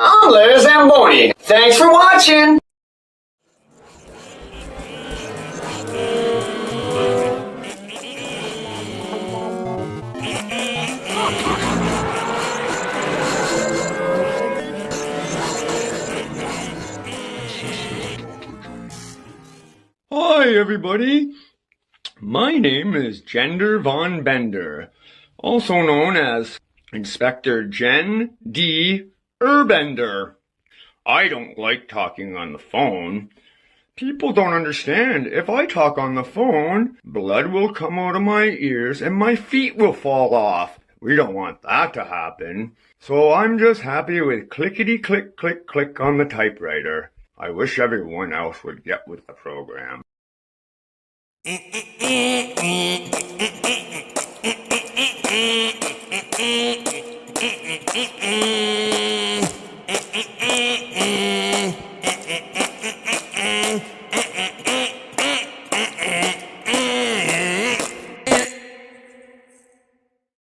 I'm Szsmboney. Thanks for watching. Hi, everybody. My name is Gender Von Bender, also known as Inspector Jen D. Urbender. I don't like talking on the phone. People don't understand. If I talk on the phone, blood will come out of my ears and my feet will fall off. We don't want that to happen. So I'm just happy with clickety-click, click, click on the typewriter. I wish everyone else would get with the program.